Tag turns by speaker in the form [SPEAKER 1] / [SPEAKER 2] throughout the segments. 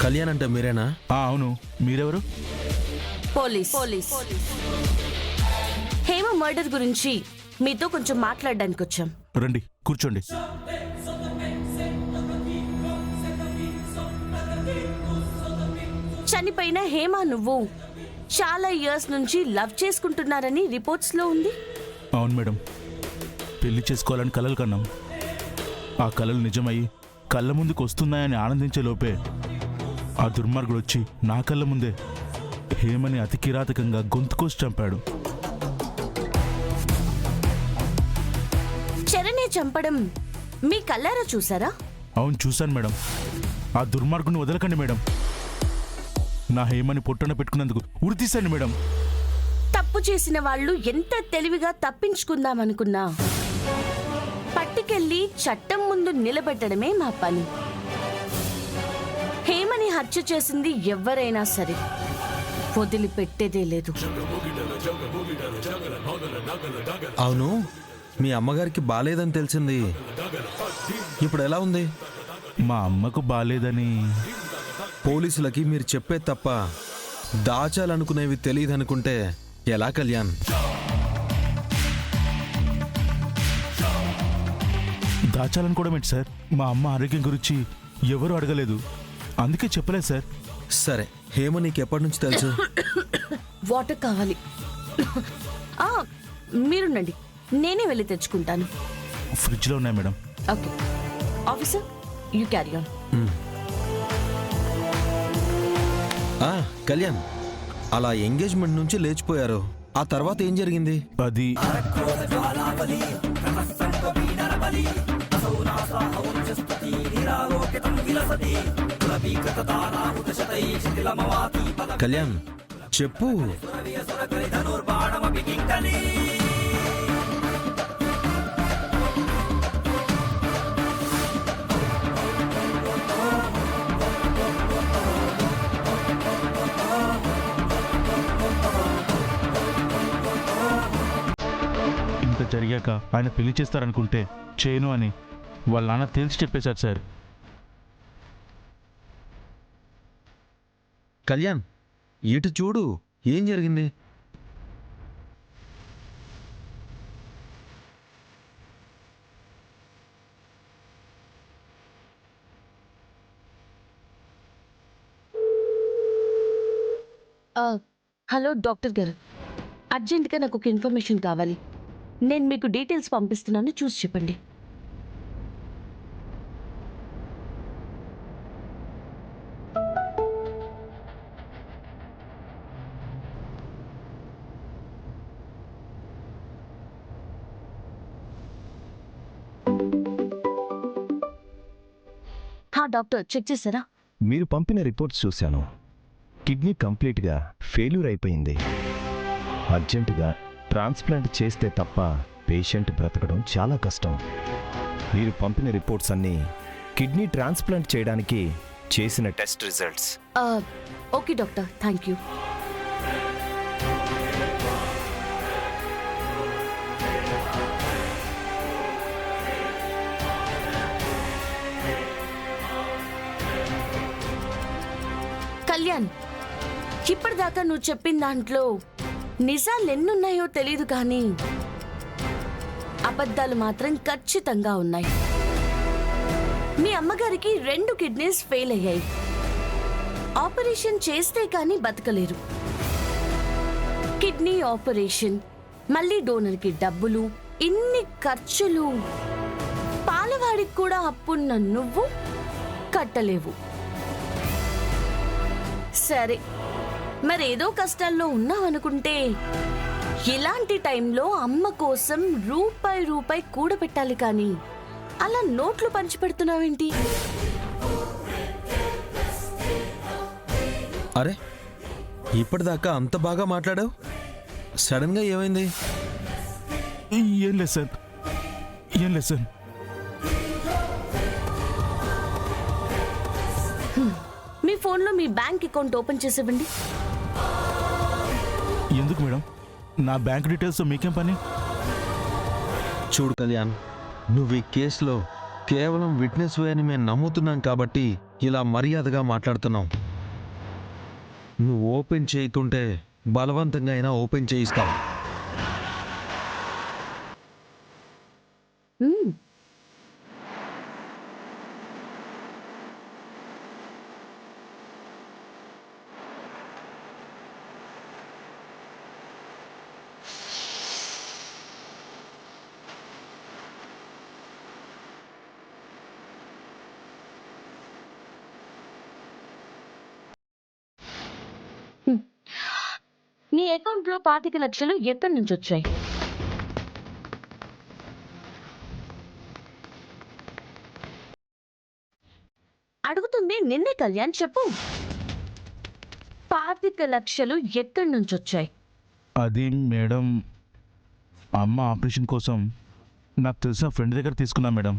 [SPEAKER 1] కళ్యాణ్ అంటే మీరేనా?
[SPEAKER 2] అవును, మీరెవరు?
[SPEAKER 3] పోలీస్. హేమ మర్డర్ గురించి మీతో కొంచెం మాట్లాడడానికి వచ్చాం.
[SPEAKER 2] రండి, కూర్చోండి.
[SPEAKER 3] చనిపోయిన హేమ నువ్వు చాలా ఇయర్స్ నుంచి లవ్ చేసుకుంటున్నారని రిపోర్ట్స్ లో ఉంది.
[SPEAKER 2] అవును మేడం, పెళ్లి చేసుకోవాలని కలలు కన్నాం. ఆ కలలు నిజమై కళ్ళ ముందుకు వస్తున్నాయని ఆనందించే లోపే ఆ దుర్మార్గుడు వచ్చి నా కళ్ళ ముందే హేమని అతి కిరాతకంగా గొంతుకోసి చంపాడు.
[SPEAKER 3] చరణే చంపడం మీ కళ్ళారా చూసారా?
[SPEAKER 2] అవును, చూశాను మేడం. ఆ దుర్మార్గుని వదలకండి మేడం. నా హేమని పొట్టన పెట్టుకున్నందుకు ఉరి తీశాను మేడం.
[SPEAKER 3] తప్పు చేసిన వాళ్ళు ఎంత తెలివిగా తప్పించుకుందామనుకున్నా పట్టుకెళ్ళి చట్టం ముందు నిలబెట్టడమే మా పని. హేమని హత్య చేసింది ఎవరైనా సరే వదిలిపెట్టేదే లేదు.
[SPEAKER 1] అవును, మీ అమ్మగారికి బాలేదని తెలిసింది. ఇప్పుడు ఎలా ఉంది?
[SPEAKER 2] మా అమ్మకు బాలేదని
[SPEAKER 1] పోలీసులకి మీరు చెప్పే తప్ప దాచాలనుకునేవి తెలియదనుకుంటే ఎలా కళ్యాణ్?
[SPEAKER 2] దాచాలనుకోవడం ఏంటి సార్? మా అమ్మ ఆరోగ్యం గురించి ఎవరు అడగలేదు, అందుకే చెప్పలేదు సార్.
[SPEAKER 1] సరే, హేమ నీకు ఎప్పటి నుంచి తెలుసు?
[SPEAKER 3] వాటర్ కావాలి. మీరుండండి, నేనే వెళ్ళి తెచ్చుకుంటాను.
[SPEAKER 2] ఫ్రిడ్జ్లో ఉన్నాయి madam.
[SPEAKER 3] Okay officer, you carry on.
[SPEAKER 1] Kalyan, అలా ఎంగేజ్మెంట్ నుంచి లేచిపోయారు, ఆ తర్వాత ఏం జరిగింది?
[SPEAKER 2] అది
[SPEAKER 1] కళ్యాణ్ చెప్పు.
[SPEAKER 2] ఇంత జరిగాక ఆయన పెళ్లి చేస్తారనుకుంటే చేయను అని వాళ్ళ నాన్న తేల్చి చెప్పేశారు సార్.
[SPEAKER 1] కళ్యాణ్ ఇటు చూడు, ఏం జరిగింది?
[SPEAKER 3] హలో డాక్టర్ గారు, అర్జెంట్గా నాకు ఒక ఇన్ఫర్మేషన్ కావాలి. నేను మీకు డీటెయిల్స్ పంపిస్తున్నాను, చూసి చెప్పండి. డాక్టర్ చెక్ చేశారా?
[SPEAKER 4] మీరు పంపిన రిపోర్ట్స్ చూశాను. కిడ్నీ కంప్లీట్గా ఫెయిల్యూర్ అయిపోయింది. అర్జెంటుగా ట్రాన్స్ప్లాంట్ చేస్తే తప్ప పేషెంట్ బ్రతకడం చాలా కష్టం. మీరు పంపిన రిపోర్ట్స్ అన్నీ కిడ్నీ ట్రాన్స్ప్లాంట్ చేయడానికి చేసిన test results.
[SPEAKER 3] Okay doctor, thank you. Kalyan, ఇప్పటిదాకా నువ్వు చెప్పిన దాంట్లో నిజాలు ఎన్నున్నాయో తెలీదు, కానీ అబద్ధాలు మాత్రం ఖచ్చితంగా ఉన్నాయి. మీ అమ్మగారికి 2 కిడ్నీస్ ఫెయిల్ అయ్యాయి. ఆపరేషన్ చేస్తే కానీ బతకలేరు. కిడ్నీ ఆపరేషన్, మళ్ళీ డోనర్కి డబ్బులు, ఇన్ని ఖర్చులు. పాలవాడికి కూడా అప్పున్న నువ్వు కట్టలేవు. సరే, మరేదో కష్టాల్లో ఉన్నావనుకుంటే ఇలాంటి టైంలో అమ్మ కోసం రూపాయి కూడబెట్టాలి, కానీ అలా నోట్లు పంచిపెడుతున్నావేంటి?
[SPEAKER 1] అరే, ఇప్పటిదాకా అంత బాగా మాట్లాడావు, సడన్ గా ఏమైంది?
[SPEAKER 2] ఏం లేదు సార్, ఏం లేదు సార్.
[SPEAKER 3] మీ ఫోన్లో మీ బ్యాంక్ అకౌంట్ ఓపెన్ చేసివ్వండి.
[SPEAKER 2] ఎందుకు మేడం? నా బ్యాంక్ డీటెయిల్స్ మీకేం పని?
[SPEAKER 1] చూడు కళ్యాణ్, నువ్వు ఈ కేసులో కేవలం విట్నెస్ అని మేము నమ్ముతున్నాం కాబట్టి ఇలా మర్యాదగా మాట్లాడుతున్నాం. నువ్వు ఓపెన్ చేయకుంటే బలవంతంగా అయినా ఓపెన్ చేయిస్తాం.
[SPEAKER 3] మ్మ్. నీ అకౌంట్లో 25 లక్షలు ఎక్కడి నుంచి వచ్చాయి? అడుగుతుంది నిన్నే కళ్యాణ్, చెప్పు. 25 లక్షలు ఎక్కడి నుంచి వచ్చాయి?
[SPEAKER 2] అది మేడం, అమ్మ ఆపరేషన్ కోసం నాకు తెలిసిన ఫ్రెండ్ దగ్గర తీసుకున్నా మేడం.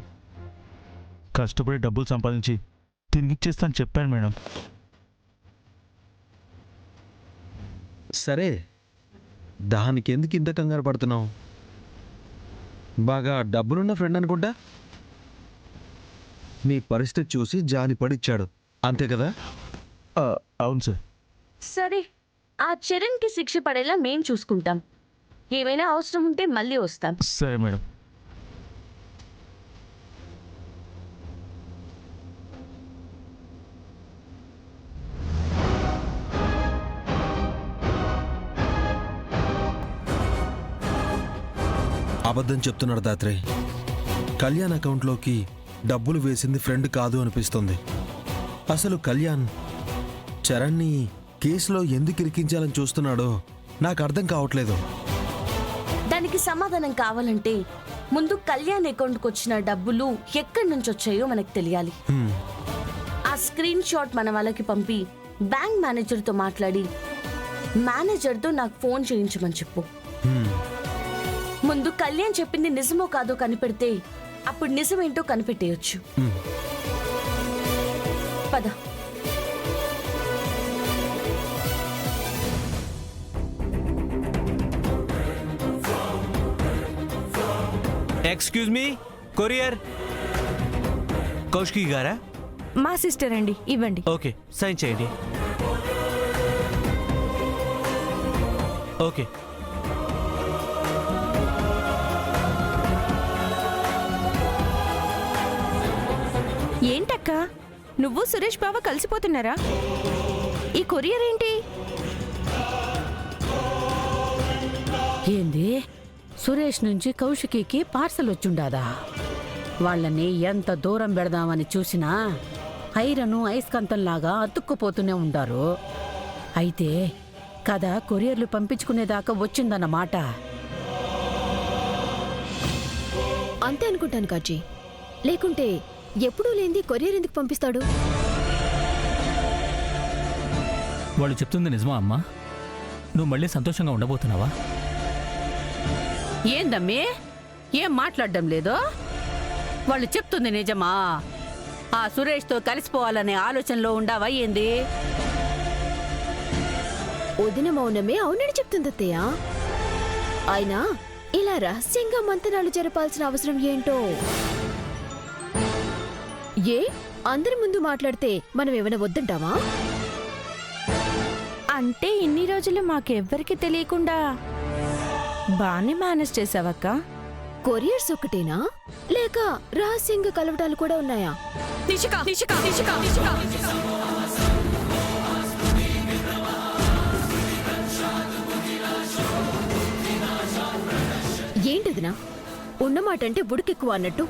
[SPEAKER 2] కష్టపడి డబ్బులు సంపాదించి తిరిగిచ్చేస్తాను చెప్పాను మేడం.
[SPEAKER 1] సరే, దానికి ఎందుకు ఇంత కంగారు పడుతున్నావు? బాగా డబ్బులున్న ఫ్రెండ్ అనుకుంటా. నీ పరిస్థితి చూసి జాలి పడిచ్చాడు, అంతే కదా?
[SPEAKER 2] అవును సార్.
[SPEAKER 3] సరే, ఆ చరణ్కి శిక్ష పడేలా మేం చూసుకుంటాం. ఏమైనా అవసరం ఉంటే మళ్ళీ వస్తాం.
[SPEAKER 2] సరే మేడం.
[SPEAKER 1] అబద్ధం చెప్తున్నాడు దాత్రే. కళ్యాణ్ అకౌంట్లోకి డబ్బులు వేసింది ఫ్రెండ్ కాదు అనిపిస్తుంది. అసలు కళ్యాణ్ చరణ్ని కేసులో ఎందుకు ఇరికించాలని చూస్తున్నాడో నాకు అర్థం కావట్లేదు.
[SPEAKER 3] దానికి సమాధానం కావాలంటే ముందు కళ్యాణ్ అకౌంట్కి వచ్చిన డబ్బులు ఎక్కడి నుంచి వచ్చాయో మనకు తెలియాలి. ఆ స్క్రీన్ షాట్ మన వాళ్ళకి పంపి బ్యాంక్ మేనేజర్తో మాట్లాడి మేనేజర్తో నాకు ఫోన్ చేయించమని చెప్పు. ముందు కళ్యాణ్ చెప్పింది నిజమో కాదో కనిపెడితే అప్పుడు నిజమేంటో కనిపెట్టేయొచ్చు. పద.
[SPEAKER 5] Excuse me, courier. కౌశికి గారా?
[SPEAKER 6] మా సిస్టర్ అండి, ఇవ్వండి.
[SPEAKER 5] ఓకే, సైన్ చేయండి. ఓకే.
[SPEAKER 6] ఏంటక్క, నువ్వు సురేష్ బావ కలిసిపోతున్నారా? ఈ కొరియర్ ఏంటి?
[SPEAKER 7] ఏంది? సురేష్ నుంచి కౌశికికి పార్సల్ వచ్చుండాదా? వాళ్ళని ఎంత దూరం పెడదామని చూసినా ఐరను ఐస్కంతంలాగా అతుక్కుపోతూనే ఉంటారు. అయితే కథ కొరియర్లు పంపించుకునేదాకా వచ్చిందన్నమాట.
[SPEAKER 8] అంతే అనుకుంటాను కాజీ. లేకుంటే ఎప్పుడూ లేంది కొరియర్ ఎందుకు పంపిస్తాడు?
[SPEAKER 9] వాళ్ళు చెప్తుంది నిజమా అమ్మా? నువ్వు మళ్ళీ సంతోషంగా ఉండబోతున్నావా?
[SPEAKER 7] ఏందమ్మి, ఏం మాట్లాడడం లేదు? వాళ్ళు చెప్తుంది నిజమా? ఆ సురేష్తో కలిసిపోవాలనే ఆలోచనలో ఉండావా ఏంది?
[SPEAKER 8] వదిన మౌనమే అవునని చెప్తుంది అత్తయ్య. అయినా ఇలా రహస్యంగా మంతనాలు జరపాల్సిన అవసరం ఏంటో? ఏ అందరి ముందు మాట్లాడితే మనం ఏమైనా వద్దంటావా?
[SPEAKER 6] అంటే ఇన్ని రోజులు మాకెవ్వరికి తెలియకుండా బాగానే మేనేజ్ చేసావక్క.
[SPEAKER 8] కొరియర్స్ ఒక్కటేనా, లేక రహస్యంగా కలవటాలు కూడా ఉన్నాయా? ఏంటదినా ఉన్నమాట అంటే బుడికెక్కువ అన్నట్టు?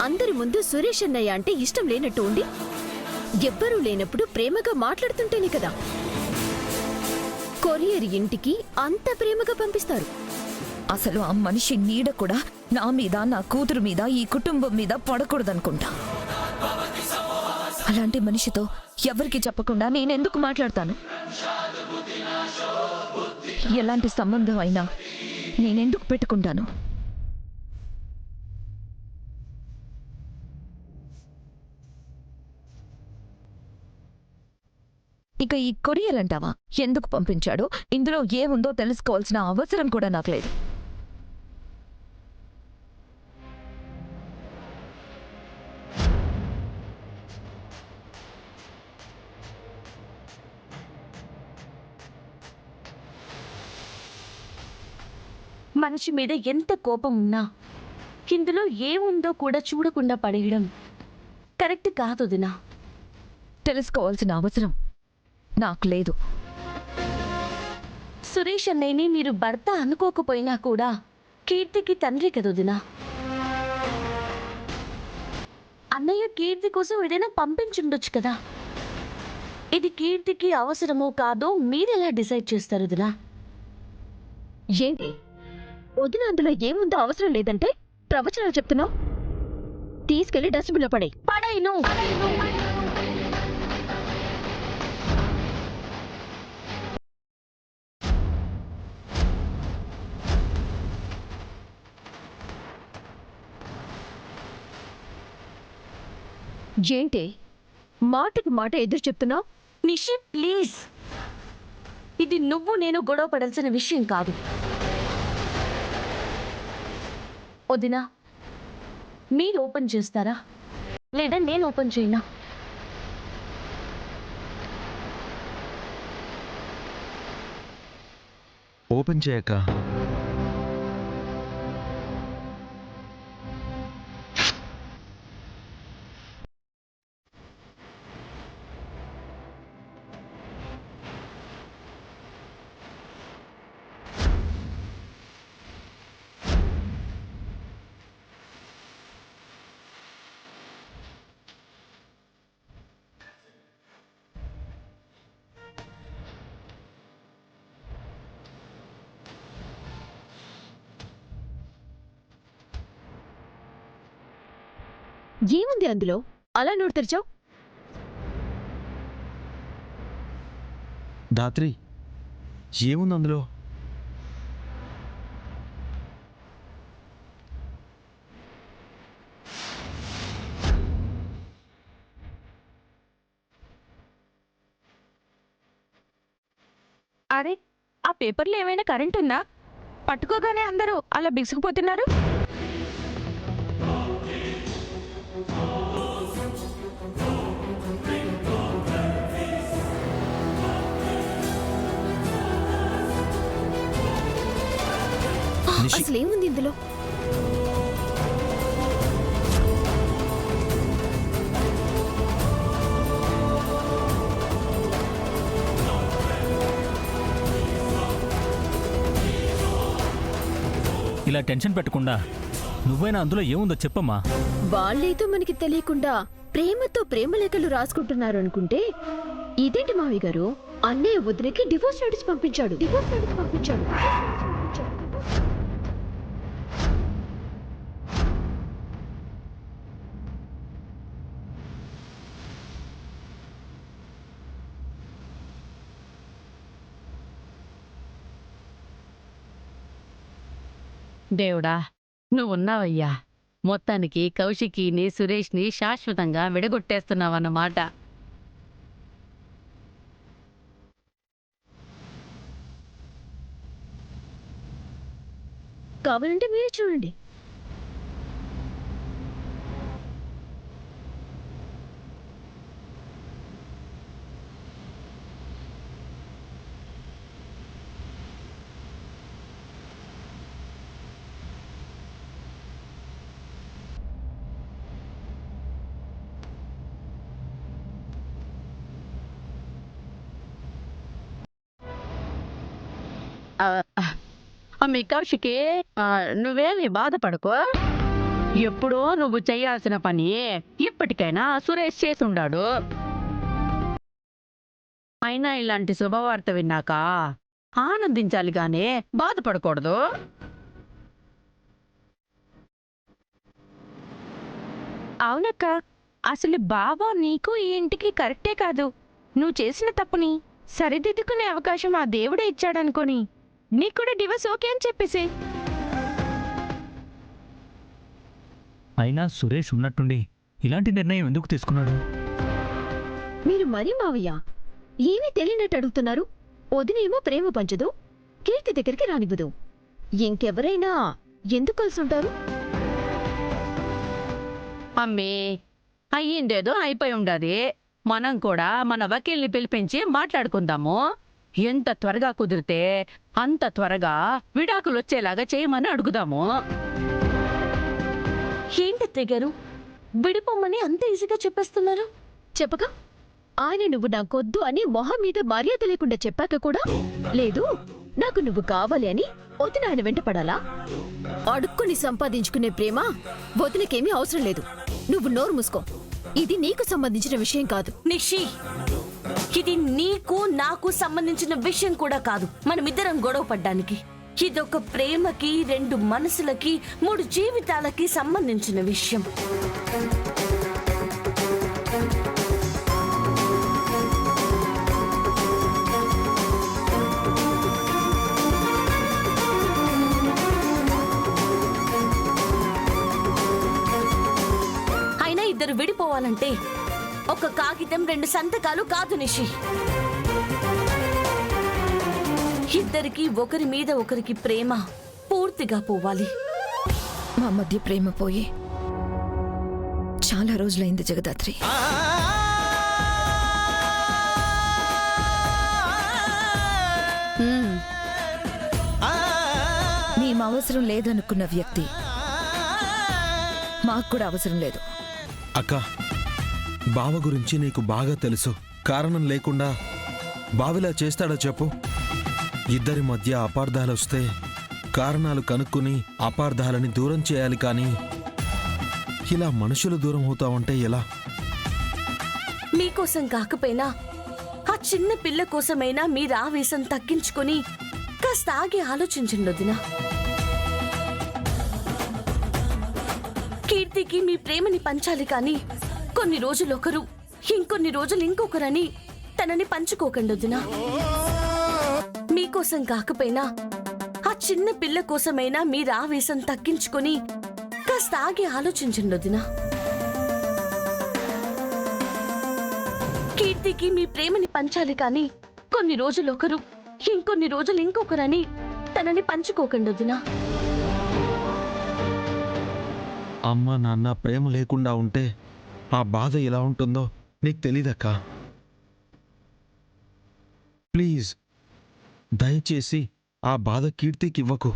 [SPEAKER 8] అందరి ముందు సురేష్ అన్నయ్య అంటే ఇష్టం లేనట్టు ఉండి ఎవ్వరూ లేనప్పుడు ప్రేమగా మాట్లాడుతుంటేనే కదా కొరియర్ ఇంటికి అంత ప్రేమగా పంపిస్తారు.
[SPEAKER 10] అసలు ఆ మనిషి నీడ కూడా నా మీద, నా కూతురు మీద, ఈ కుటుంబం మీద పడకూడదనుకుంటా. అలాంటి మనిషితో ఎవరికి చెప్పకుండా నేనెందుకు మాట్లాడతాను? ఎలాంటి సంబంధం అయినా నేనెందుకు పెట్టుకుంటాను? ఇక ఈ కొరియర్ అంటావా? ఎందుకు పంపించాడో, ఇందులో ఏముందో తెలుసుకోవాల్సిన అవసరం కూడా నాకు లేదు.
[SPEAKER 3] మనిషి మీద ఎంత కోపం ఉన్నా ఇందులో ఏముందో కూడా చూడకుండా పడేయడం కరెక్ట్ కాదు వదినా.
[SPEAKER 10] తెలుసుకోవాల్సిన అవసరం నాకు లేదు.
[SPEAKER 3] సురేష్ అన్నయ్యని మీరు భర్త అనుకోకపోయినా కూడా కీర్తికి తండ్రి కదా వదినా. అన్నయ్య కీర్తి కోసం ఏదైనా పంపించుండొచ్చు కదా. ఇది కీర్తికి అవసరమో కాదో మీరెలా డిసైడ్ చేస్తారు వదినా?
[SPEAKER 8] ఏంటి వదిన అందులో ఏముందో అవసరం లేదంటే ప్రవచనాలు చెప్తున్నావు? తీసుకెళ్లి డస్ట్బిన్లో పడే.
[SPEAKER 3] పడైను.
[SPEAKER 8] ఏంటి మాటకి మాట ఎదురు చెప్తున్నావు?
[SPEAKER 3] నిషి ప్లీజ్, ఇది నువ్వు నేను గొడవ పడాల్సిన విషయం కాదు. వదినా, మీరు ఓపెన్ చేస్తారా లేదా నేను ఓపెన్ చేయనా?
[SPEAKER 1] ఓపెన్ చేయక
[SPEAKER 8] ఏముంది అందులో అలా నోరు తెరిచావు?
[SPEAKER 1] ధాత్రి, ఏముంది అందులో?
[SPEAKER 6] అరే, ఆ పేపర్లో ఏమైనా కరెంట్ ఉందా? పట్టుకోగానే అందరూ అలా బిగుసుకుపోతున్నారు.
[SPEAKER 8] అసలు ఏముంది ఇందులో?
[SPEAKER 9] ఇలా టెన్షన్ పెట్టకుండా నువ్వైనా అందులో ఏముందో చెప్పమ్మా.
[SPEAKER 8] వాళ్ళైతే మనకి తెలియకుండా ప్రేమతో ప్రేమలేఖలు రాసుకుంటున్నారు అనుకుంటే ఇదేంటి మావి గారు? అన్నయ్య వదినకి డివోర్స్ నోటీస్ పంపించాడు.
[SPEAKER 7] దేవుడా, నువ్వున్నావయ్యా. మొత్తానికి కౌశికిని సురేష్ని శాశ్వతంగా విడగొట్టేస్తున్నావన్నమాట.
[SPEAKER 8] కావాలంటే మీరే చూడండి.
[SPEAKER 7] మీ కౌశికి, నువ్వేమి బాధపడకు. ఎప్పుడో నువ్వు చేయాల్సిన పని ఇప్పటికైనా సురేష్ చేసుండాడు. అయినా ఇలాంటి శుభవార్త విన్నాక ఆనందించాలి గానే బాధపడకూడదు.
[SPEAKER 6] అవునక్క, అసలు బావ నీకు ఈ ఇంటికి కరెక్టే కాదు. నువ్వు చేసిన తప్పుని సరిదిద్దుకునే అవకాశం ఆ దేవుడే ఇచ్చాడనుకొని నీకు కూడా డివోర్స్ ఓకే అని చెప్పేసి.
[SPEAKER 9] అయినా సురేష్ ఉన్నట్టుండి ఇలాంటి నిర్ణయం ఎందుకు తీసుకున్నాడు?
[SPEAKER 8] మీరు మరీ మావయ్య ఏమీ తెలియనట్టు అడుగుతున్నారు. వదినేమో ప్రేమ పంచదు, కీర్తి దగ్గరికి రానివ్వదు. ఇంకెవరైనా ఎందుకు కలిసి ఉంటారు?
[SPEAKER 7] అమ్మే, అయ్యిందేదో అయిపోయి ఉండాది. మనం కూడా మన వకీల్ని పిలిపించి మాట్లాడుకుందాము. ఎంత త్వరగా కుదిరితే అంత త్వరగా విడాకులు వచ్చేలాగా చేయమని అడుగుదాము.
[SPEAKER 3] ఏంటత్తయ్య గారు విడిపోమ్మని అంత ఈజీగా చెప్పేస్తున్నారు?
[SPEAKER 8] చెప్పగా ఆయన నువ్వు నాకొద్దు అని మొహం మీద మర్యాద లేకుండా చెప్పాక కూడా లేదు నాకు నువ్వు కావాలి అని వదిన ఆయన వెంట పడాలా? అడుక్కుని సంపాదించుకునే ప్రేమ వదినకేమీ అవసరం లేదు. నువ్వు నోరు మూసుకో. ఇది నీకు సంబంధించిన విషయం కాదు.
[SPEAKER 3] నిషి, ఇది నీకు నాకు సంబంధించిన విషయం కూడా కాదు. మనమిద్దరం గొడవ పడ్డానికి. ఇదొక ప్రేమకి, 2 మనసులకి, 3 జీవితాలకి సంబంధించిన విషయం. అయినా ఇద్దరు విడిపోవాలంటే ఒక కాగితం 2 సంతకాలు కాదు నిషి. ఇద్దరికి ఒకరి మీద ఒకరికి ప్రేమ పూర్తిగా పోవాలి.
[SPEAKER 10] మా మధ్య ప్రేమ పోయి చాలా రోజులైంది జగదాత్రి. మేము అవసరం లేదనుకున్న వ్యక్తి మాకు కూడా అవసరం లేదు.
[SPEAKER 1] అక్క, బావ గురించి నీకు బాగా తెలుసు. కారణం లేకుండా బావిలా చేస్తాడో చెప్పు? ఇద్దరి మధ్య అపార్థాలొస్తే కారణాలు కనుక్కుని అపార్థాలని దూరం చేయాలి, కానీ ఇలా మనుషులు దూరం అవుతావంటే ఎలా?
[SPEAKER 3] మీకోసం కాకపోయినా ఆ చిన్న పిల్ల కోసమైనా మీరు ఆవేశం తగ్గించుకొని కాస్త ఆగి ఆలోచించండి వదిన. కీర్తికి మీ ప్రేమని పంచాలి, కానీ కొన్ని రోజులు ఒకరు, ఇంకొన్ని రోజులు ఇంకొకరని తనని పంచుకోకండి వదిన. మీకోసం కాకపోయినా ఆ చిన్న పిల్ల కోసమైనా మీరు ఆవేశం తగ్గించుకొని కాస్త ఆగి ఆలోచించండి వదిన. కీర్తికి మీ ప్రేమని పంచాలి, కానీ కొన్ని రోజులు ఒకరు, ఇంకొన్ని రోజులు ఇంకొకరని తనని పంచుకోకండి వదిన.
[SPEAKER 1] అమ్మ నాన్న ప్రేమ లేకుండా ఉంటే ఆ బాధ ఎలా ఉంటుందో నీకు తెలీదక్కా. ప్లీజ్ దయచేసి ఆ బాధ కీర్తికి ఇవ్వకు.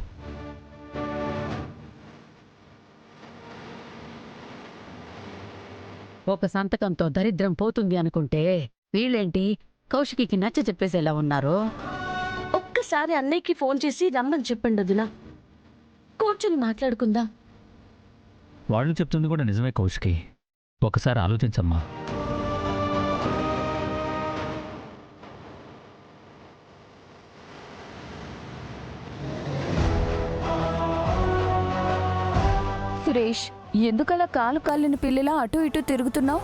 [SPEAKER 7] ఒక సంతకంతో దరిద్రం పోతుంది అనుకుంటే వీళ్ళేంటి కౌశికి నచ్చ చెప్పేసేలా ఉన్నారు.
[SPEAKER 3] ఒక్కసారి అన్నయ్యకి ఫోన్ చేసి రమ్మని చెప్పండి వదిన. కూర్చొని మాట్లాడుకుందాం.
[SPEAKER 9] వాళ్ళు చెప్తుంది కూడా నిజమే కౌశికి. ఒకసారి ఆలోచించమ్మా.
[SPEAKER 10] సురేష్, ఎందుకలా కాలు కాలిన పిల్లలా అటు ఇటు తిరుగుతున్నావు?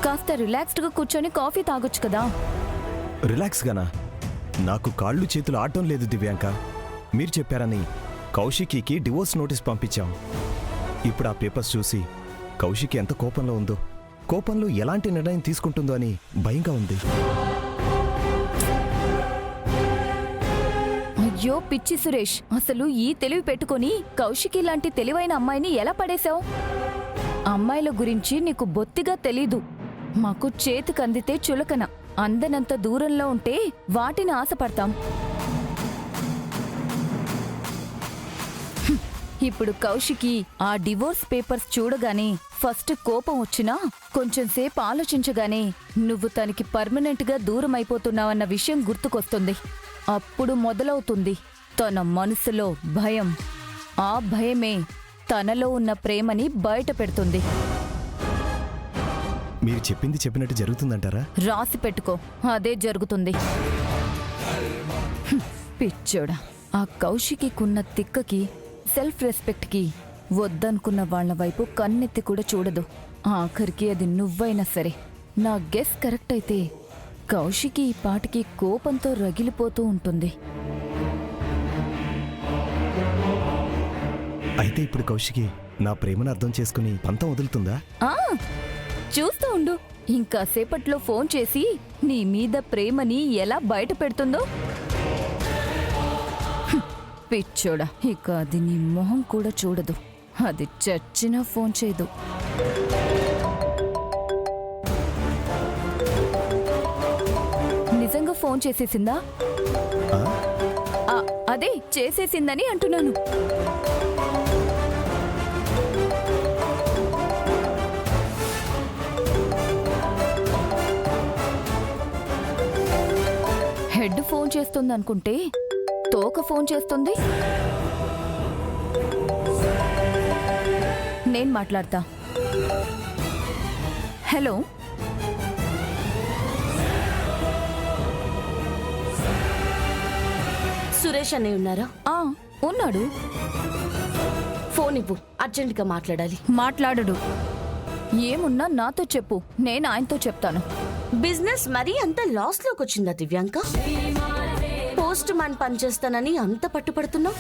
[SPEAKER 10] కాస్త రిలాక్స్డ్గా కూర్చొని కాఫీ తాగొచ్చు కదా.
[SPEAKER 4] రిలాక్స్గానా? నాకు కాళ్ళు చేతులు ఆడటం లేదు దివ్యాంక. మీరు చెప్పారని కౌశికీకి డివోర్స్ నోటీస్ పంపించాం. ఇప్పుడు ఆ పేపర్స్ చూసి కౌశికి ఎంత కోపంలో ఉందో, కోపంలో ఎలాంటి నిర్ణయం తీసుకుంటుందో అని భయంగా ఉంది.
[SPEAKER 10] అయ్యో పిచ్చి సురేష్, అసలు ఈ తెలివి పెట్టుకొని కౌశికి లాంటి తెలివైన అమ్మాయిని ఎలా పడేశావు? అమ్మాయిల గురించి నీకు బొత్తిగా తెలీదు. మాకు చేతికందితే చులకన, అందనంత దూరంలో ఉంటే వాటిని ఆశపడతాం. ఇప్పుడు కౌశికి ఆ డివోర్స్ పేపర్స్ చూడగానే ఫస్ట్ కోపం వచ్చినా కొంచెం సేపు ఆలోచించగానే నువ్వు తనకి పర్మనెంట్గా దూరం అయిపోతున్నావన్న విషయం గుర్తుకొస్తుంది. అప్పుడు మొదలవుతుంది తన మనసులో భయం. ఆ భయమే తనలో ఉన్న ప్రేమని బయట పెడుతుంది.
[SPEAKER 4] మీరు చెప్పింది చెప్పినట్టు జరుగుతుందంటారా?
[SPEAKER 10] రాసి పెట్టుకో, అదే జరుగుతుంది. పిచ్చోడా, ఆ కౌశికికున్న తిక్కకి, సెల్ఫ్ రెస్పెక్ట్కి వద్దనుకున్న వాళ్ల వైపు కన్నెత్తి కూడా చూడదు. ఆఖరికి అది నువ్వైనా సరే. నా గెస్ కరెక్ట్ అయితే కౌశికి ఈ పాటికి కోపంతో రగిలిపోతూ ఉంటుంది.
[SPEAKER 4] అయితే ఇప్పుడు కౌశికి నా ప్రేమను అర్థం చేసుకుని పంతం వదులుతుందా?
[SPEAKER 10] చూస్తూ ఉండు, ఇంకాసేపట్లో ఫోన్ చేసి నీ మీద ప్రేమని ఎలా బయట పెడుతుందో. పిచ్చోడా, ఇక అది నీ మొహం కూడా చూడదు. అది చచ్చినా ఫోన్ చేయదు. నిజంగా ఫోన్ చేసేసిందా? అదే చేసేసిందని అంటున్నాను. హెడ్ ఫోన్ చేస్తుంది అనుకుంటే తోక ఫోన్ చేస్తుంది. నేను మాట్లాడతా. హలో,
[SPEAKER 3] సురేష్ అనే ఉన్నారా?
[SPEAKER 10] ఉన్నాడు.
[SPEAKER 3] ఫోన్ ఇవ్వు, అర్జెంటుగా మాట్లాడాలి.
[SPEAKER 10] మాట్లాడడు. ఏమున్నా నాతో చెప్పు, నేను ఆయనతో చెప్తాను.
[SPEAKER 3] బిజినెస్ మరీ అంత లాస్ లోకి వచ్చిందా దివ్యాంక? పోస్ట్ మ్యాన్ పనిచేస్తానని అంత పట్టుపడుతున్నావు?